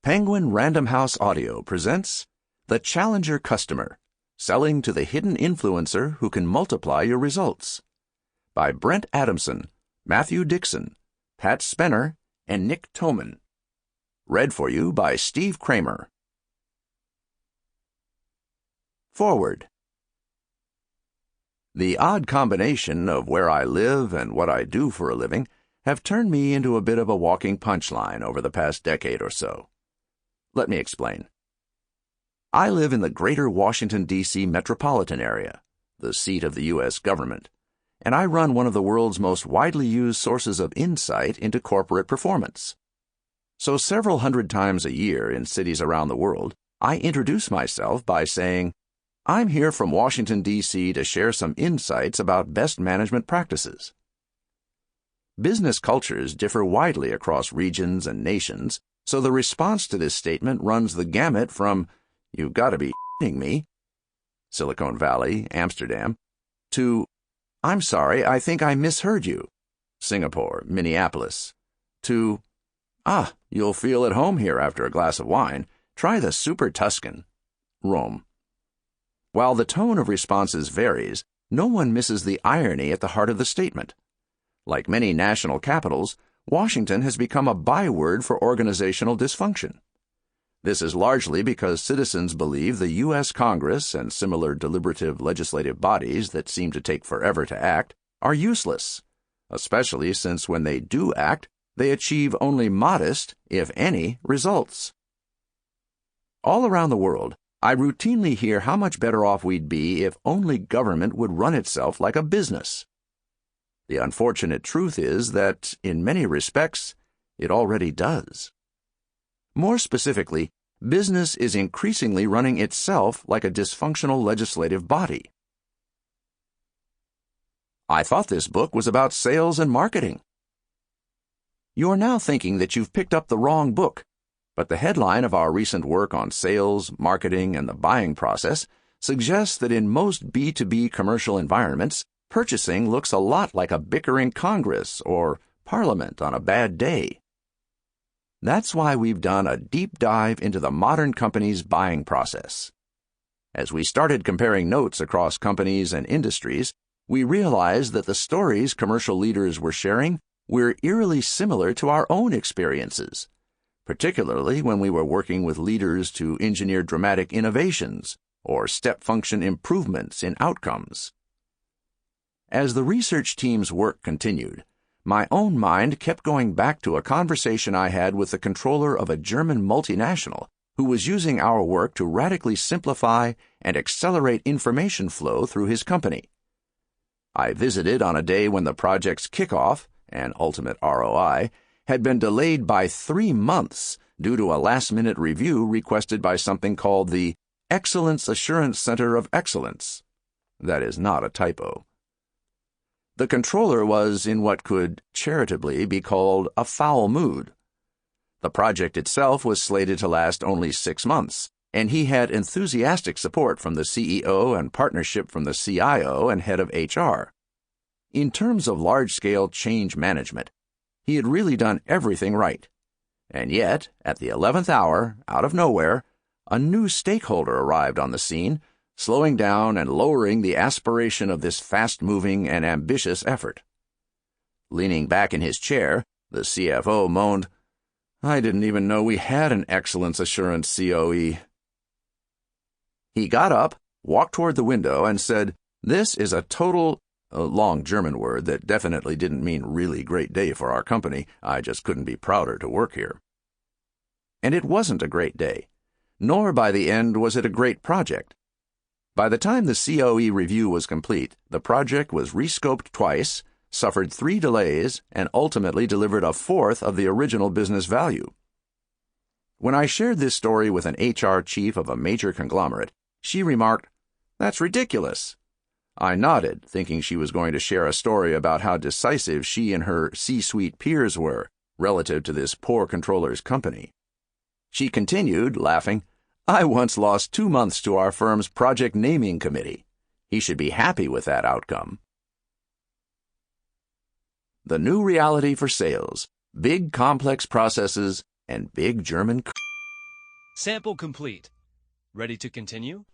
Penguin Random House Audio presents The Challenger Customer, Selling to the Hidden Influencer Who Can Multiply Your Results by Brent Adamson, Matthew Dixon, Pat Spenner, and Nick Toman. Read for you by Steve Kramer. Forward. The odd combination of where I live and what I do for a living have turned me into a bit of a walking punchline over the past decade or so. Let me explain. I live in the greater Washington, D.C. metropolitan area, the seat of the U.S. government, and I run one of the world's most widely used sources of insight into corporate performance. So several hundred times a year in cities around the world, I introduce myself by saying, I'm here from Washington, D.C. to share some insights about best management practices. Business cultures differ widely across regions and nations, so the response to this statement runs the gamut from, "You've got to be f***ing me," Silicon Valley, Amsterdam, to, "I'm sorry, I think I misheard you," Singapore, Minneapolis, to, "You'll feel at home here after a glass of wine. Try the Super Tuscan," Rome. While the tone of responses varies, no one misses the irony at the heart of the statement. Like many national capitals, Washington has become a byword for organizational dysfunction. This is largely because citizens believe the U.S. Congress and similar deliberative legislative bodies that seem to take forever to act are useless, especially since when they do act, they achieve only modest, if any, results. All around the world, I routinely hear how much better off we'd be if only government would run itself like a business. The unfortunate truth is that, in many respects, it already does. More specifically, business is increasingly running itself like a dysfunctional legislative body. I thought this book was about sales and marketing. You're now thinking that you've picked up the wrong book, but the headline of our recent work on sales, marketing, and the buying process suggests that in most B2B commercial environments, purchasing looks a lot like a bickering Congress or Parliament on a bad day. That's why we've done a deep dive into the modern company's buying process. As we started comparing notes across companies and industries, we realized that the stories commercial leaders were sharing were eerily similar to our own experiences, particularly when we were working with leaders to engineer dramatic innovations or step function improvements in outcomes. As the research team's work continued, my own mind kept going back to a conversation I had with the controller of a German multinational who was using our work to radically simplify and accelerate information flow through his company. I visited on a day when the project's kickoff, and ultimate ROI, had been delayed by 3 months due to a last-minute review requested by something called the Excellence Assurance Center of Excellence. That is not a typo. The controller was in what could charitably be called a foul mood. The project itself was slated to last only 6 months, and he had enthusiastic support from the CEO and partnership from the CIO and head of HR. In terms of large-scale change management, he had really done everything right. And yet, at the 11th hour, out of nowhere, a new stakeholder arrived on the scene, slowing down and lowering the aspiration of this fast-moving and ambitious effort. Leaning back in his chair, the CFO moaned, "I didn't even know we had an Excellence Assurance COE." He got up, walked toward the window, and said, "This is a long German word that definitely didn't mean really great day for our company. I just couldn't be prouder to work here." And it wasn't a great day, nor by the end was it a great project. By the time the COE review was complete, the project was rescoped twice, suffered 3 delays, and ultimately delivered a fourth of the original business value. When I shared this story with an HR chief of a major conglomerate, she remarked, "That's ridiculous." I nodded, thinking she was going to share a story about how decisive she and her C-suite peers were relative to this poor controller's company. She continued, laughing, "I once lost 2 months to our firm's project naming committee. He should be happy with that outcome." The new reality for sales: big complex processes and big German Sample complete. Ready to continue?